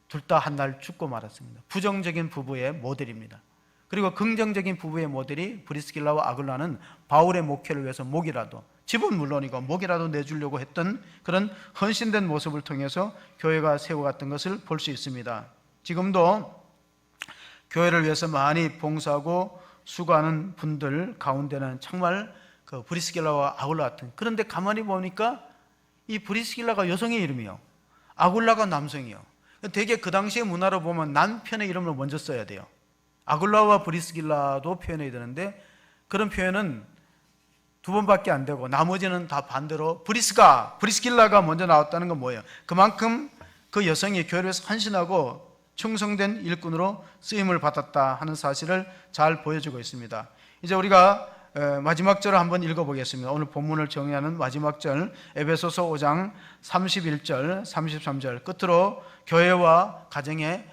둘 다 한 날 죽고 말았습니다. 부정적인 부부의 모델입니다. 그리고 긍정적인 부부의 모델이 브리스길라와 아굴라는 바울의 목회를 위해서 목이라도, 집은 물론이고 목이라도 내주려고 했던 그런 헌신된 모습을 통해서 교회가 세워갔던 것을 볼 수 있습니다. 지금도 교회를 위해서 많이 봉사하고 수고하는 분들 가운데는 정말 그 브리스길라와 아굴라 같은, 그런데 가만히 보니까 이 브리스길라가 여성의 이름이요, 아굴라가 남성이요. 되게 그 당시의 문화로 보면 남편의 이름을 먼저 써야 돼요. 아굴라와 브리스길라도 표현해야 되는데 그런 표현은 두 번밖에 안 되고 나머지는 다 반대로 브리스길라가 먼저 나왔다는 건 뭐예요? 그만큼 그 여성이 교회를 위해서 헌신하고 충성된 일꾼으로 쓰임을 받았다 하는 사실을 잘 보여주고 있습니다. 이제 우리가 마지막 절을 한번 읽어보겠습니다. 오늘 본문을 정의하는 마지막 절, 에베소서 5장 31절, 33절 끝으로 교회와 가정의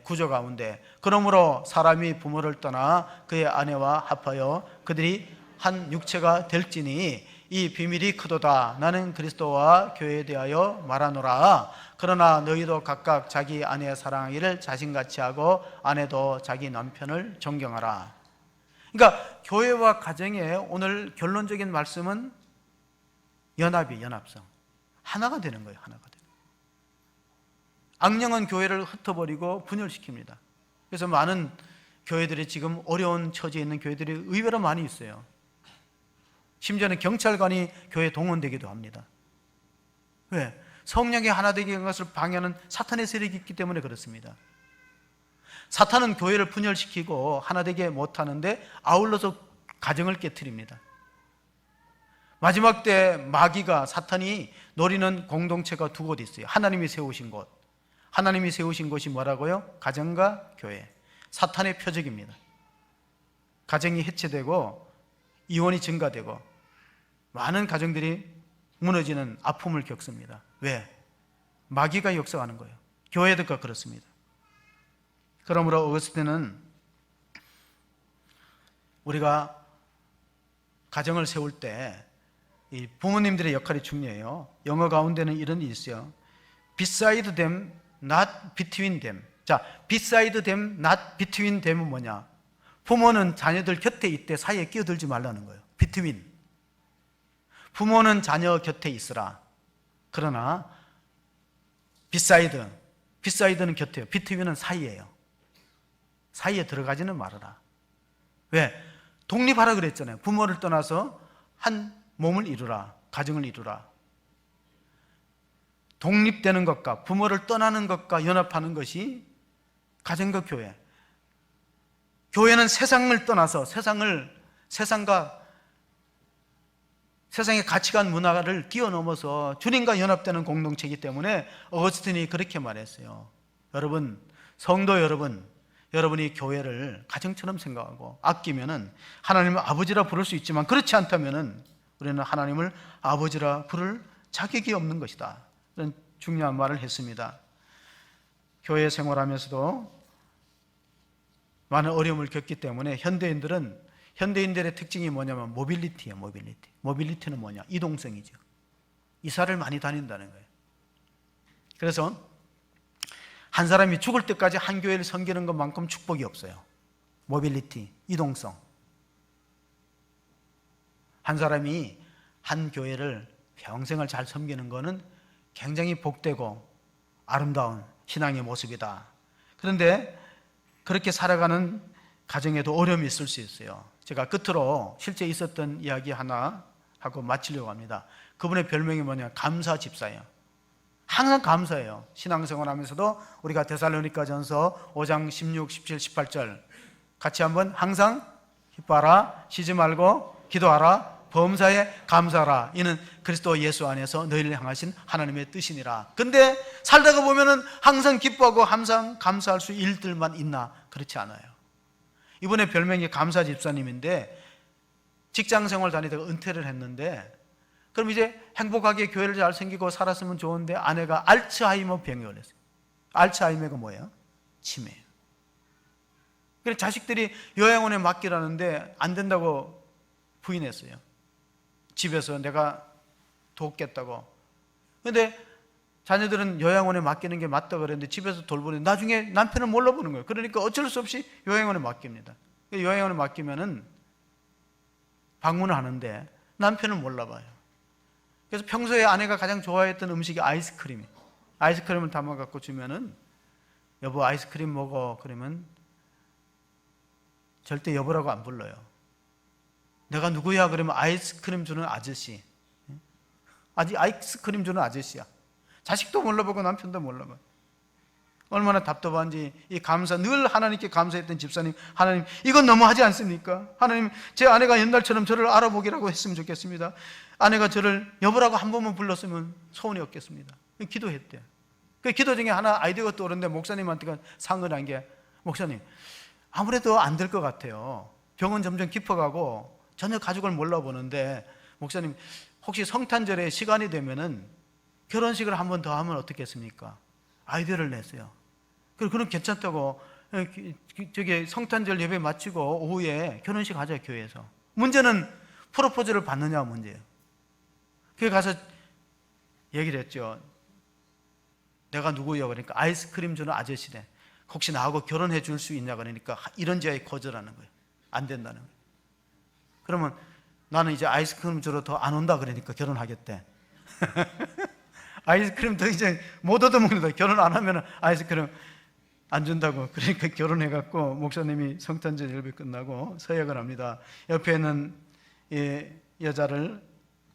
구조 가운데 그러므로 사람이 부모를 떠나 그의 아내와 합하여 그들이 한 육체가 될지니 이 비밀이 크도다. 나는 그리스도와 교회에 대하여 말하노라. 그러나 너희도 각각 자기 아내 사랑하기를 자신같이 하고 아내도 자기 남편을 존경하라. 그러니까 교회와 가정의 오늘 결론적인 말씀은 연합성. 하나가 되는 거예요. 하나가 되는 거예요. 악령은 교회를 흩어버리고 분열시킵니다. 그래서 많은 교회들이 지금 어려운 처지에 있는 교회들이 의외로 많이 있어요. 심지어는 경찰관이 교회에 동원되기도 합니다. 왜? 성령이 하나 되게 한 것을 방해하는 사탄의 세력이 있기 때문에 그렇습니다. 사탄은 교회를 분열시키고 하나 되게 못하는데 아울러서 가정을 깨트립니다. 마지막 때 마귀가, 사탄이 노리는 공동체가 두 곳 있어요. 하나님이 세우신 곳. 하나님이 세우신 곳이 뭐라고요? 가정과 교회. 사탄의 표적입니다. 가정이 해체되고 이혼이 증가되고 많은 가정들이 무너지는 아픔을 겪습니다. 왜? 마귀가 역사하는 거예요. 교회도 그렇습니다. 그러므로 어거스틴은 우리가 가정을 세울 때 이 부모님들의 역할이 중요해요. 영어 가운데는 이런 일이 있어요. Beside them, not between them. 자, beside them, not between them은 뭐냐? 부모는 자녀들 곁에 있되 사이에 끼어들지 말라는 거예요. between. 부모는 자녀 곁에 있으라. 그러나 beside는 곁에요. between은 사이예요. 사이에 들어가지는 말아라. 왜? 독립하라 그랬잖아요. 부모를 떠나서 한 몸을 이루라. 가정을 이루라. 독립되는 것과 부모를 떠나는 것과 연합하는 것이 가정과 교회. 교회는 세상을 떠나서 세상과 세상의 가치관 문화를 뛰어넘어서 주님과 연합되는 공동체이기 때문에 어거스틴이 그렇게 말했어요. 여러분, 성도 여러분, 여러분이 교회를 가정처럼 생각하고 아끼면은 하나님을 아버지라 부를 수 있지만 그렇지 않다면은 우리는 하나님을 아버지라 부를 자격이 없는 것이다. 이런 중요한 말을 했습니다. 교회 생활하면서도 많은 어려움을 겪기 때문에 현대인들의 특징이 뭐냐면 모빌리티예요. 모빌리티는 뭐냐? 이동성이죠. 이사를 많이 다닌다는 거예요. 그래서 한 사람이 죽을 때까지 한 교회를 섬기는 것만큼 축복이 없어요. 모빌리티, 이동성. 한 사람이 한 교회를 평생을 잘 섬기는 것은 굉장히 복되고 아름다운 신앙의 모습이다. 그런데 그렇게 살아가는 가정에도 어려움이 있을 수 있어요. 제가 끝으로 실제 있었던 이야기 하나 하고 마치려고 합니다. 그분의 별명이 뭐냐? 감사 집사예요. 항상 감사해요. 신앙생활 하면서도 우리가 데살로니가전서 5장 16, 17, 18절 같이 한번 항상 기뻐하라, 쉬지 말고 기도하라, 범사에 감사하라. 이는 그리스도 예수 안에서 너희를 향하신 하나님의 뜻이니라. 근데 살다가 보면은 항상 기뻐하고 항상 감사할 수 일들만 있나? 그렇지 않아요. 이번에 별명이 감사 집사님인데 직장생활 다니다가 은퇴를 했는데 그럼 이제 행복하게 교회를 잘 생기고 살았으면 좋은데 아내가 알츠하이머 병에 걸렸어요. 알츠하이머가 뭐예요? 치매예요. 그래서 자식들이 요양원에 맡기라는데 안 된다고 부인했어요. 집에서 내가 돕겠다고. 그런데 자녀들은 요양원에 맡기는 게 맞다고 그랬는데 집에서 돌보는데 나중에 남편을 몰라보는 거예요. 그러니까 어쩔 수 없이 요양원에 맡깁니다. 요양원에 맡기면은 방문을 하는데 남편을 몰라봐요. 그래서 평소에 아내가 가장 좋아했던 음식이 아이스크림이에요. 아이스크림을 담아갖고 주면은 여보 아이스크림 먹어. 그러면 절대 여보라고 안 불러요. 내가 누구야? 그러면 아이스크림 주는 아저씨. 아직 아이스크림 주는 아저씨야. 자식도 몰라보고 남편도 몰라봐요. 얼마나 답답한지. 이 감사, 늘 하나님께 감사했던 집사님, 하나님 이건 너무하지 않습니까? 하나님 제 아내가 옛날처럼 저를 알아보기라고 했으면 좋겠습니다. 아내가 저를 여보라고 한 번만 불렀으면 소원이 없겠습니다. 기도했대요. 그 기도 중에 하나 아이디어가 떠오르는데 목사님한테 상언한 게, 목사님 아무래도 안 될 것 같아요. 병은 점점 깊어가고 전혀 가족을 몰라보는데 목사님 혹시 성탄절에 시간이 되면은 결혼식을 한 번 더 하면 어떻겠습니까? 아이디어를 냈어요. 그럼 괜찮다고 저기 성탄절 예배 마치고 오후에 결혼식 하자 교회에서. 문제는 프로포즈를 받느냐 문제예요. 그에 가서 얘기를 했죠. 내가 누구예요? 그러니까 아이스크림 주는 아저씨래. 혹시 나하고 결혼해 줄 수 있냐? 그러니까 이런저런 거절하는 거예요. 안 된다는 거예요. 그러면 나는 이제 아이스크림 주러 더 안 온다 그러니까 결혼하겠대. 아이스크림 더 이제 못 얻어먹는다. 결혼 안 하면 아이스크림 안 준다고. 그러니까 결혼해갖고 목사님이 성탄절 예배 끝나고 서약을 합니다. 옆에 있는 이 여자를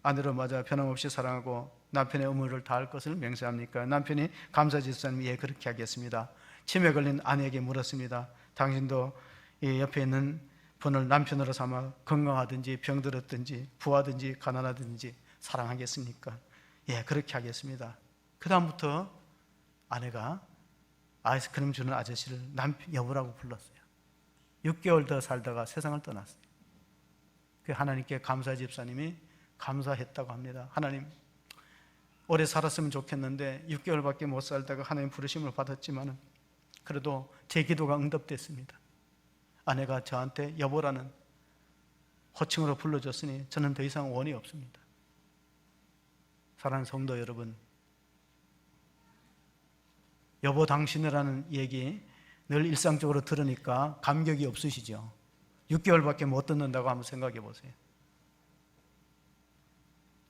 아내로 맞아 변함없이 사랑하고 남편의 의무를 다할 것을 맹세합니까? 남편이 감사집사님 예 그렇게 하겠습니다. 치매 걸린 아내에게 물었습니다. 당신도 이 옆에 있는 분을 남편으로 삼아 건강하든지 병들었든지 부하든지 가난하든지 사랑하겠습니까? 예, 그렇게 하겠습니다. 그 다음부터 아내가 아이스크림 주는 아저씨를 여보라고 불렀어요. 6개월 더 살다가 세상을 떠났어요. 그 하나님께 감사 집사님이 감사했다고 합니다. 하나님, 오래 살았으면 좋겠는데 6개월밖에 못 살다가 하나님 부르심을 받았지만 그래도 제 기도가 응답됐습니다. 아내가 저한테 여보라는 호칭으로 불러줬으니 저는 더 이상 원이 없습니다. 사랑하는 성도 여러분, 여보 당신이라는 얘기 늘 일상적으로 들으니까 감격이 없으시죠? 6개월밖에 못 듣는다고 한번 생각해 보세요.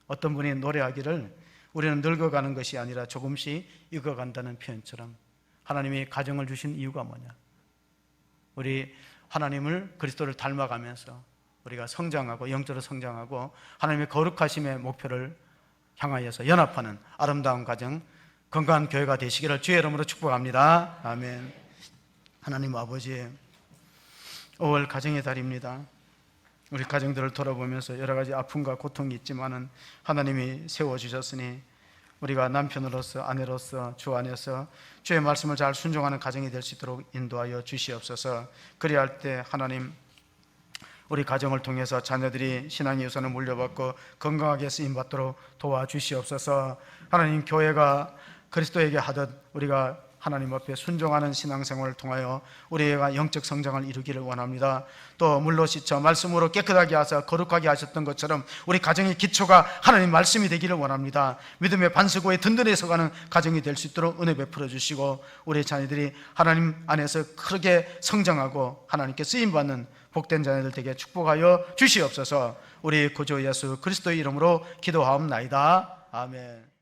어떤 분이 노래하기를 우리는 늙어가는 것이 아니라 조금씩 익어간다는 표현처럼 하나님이 가정을 주신 이유가 뭐냐? 우리 하나님을 그리스도를 닮아가면서 우리가 성장하고 영적으로 성장하고 하나님의 거룩하심의 목표를 향하여서 연합하는 아름다운 가정, 건강한 교회가 되시기를 주의 이름으로 축복합니다. 아멘. 하나님 아버지, 5월 가정의 달입니다. 우리 가정들을 돌아보면서 여러 가지 아픔과 고통이 있지만은 하나님이 세워주셨으니 우리가 남편으로서 아내로서 주 안에서 주의 말씀을 잘 순종하는 가정이 될 수 있도록 인도하여 주시옵소서. 그리할 때 하나님, 우리 가정을 통해서 자녀들이 신앙의 유산을 물려받고 건강하게 쓰임받도록 도와주시옵소서. 하나님, 교회가 그리스도에게 하듯 우리가 하나님 앞에 순종하는 신앙생활을 통하여 우리가 영적 성장을 이루기를 원합니다. 또 물로 씻어 말씀으로 깨끗하게 하사 거룩하게 하셨던 것처럼 우리 가정의 기초가 하나님 말씀이 되기를 원합니다. 믿음의 반석고에 든든히 서가는 가정이 될 수 있도록 은혜 베풀어 주시고 우리 자녀들이 하나님 안에서 크게 성장하고 하나님께 쓰임받는 복된 자녀들 되게 축복하여 주시옵소서. 우리 구주 예수 그리스도의 이름으로 기도하옵나이다. 아멘.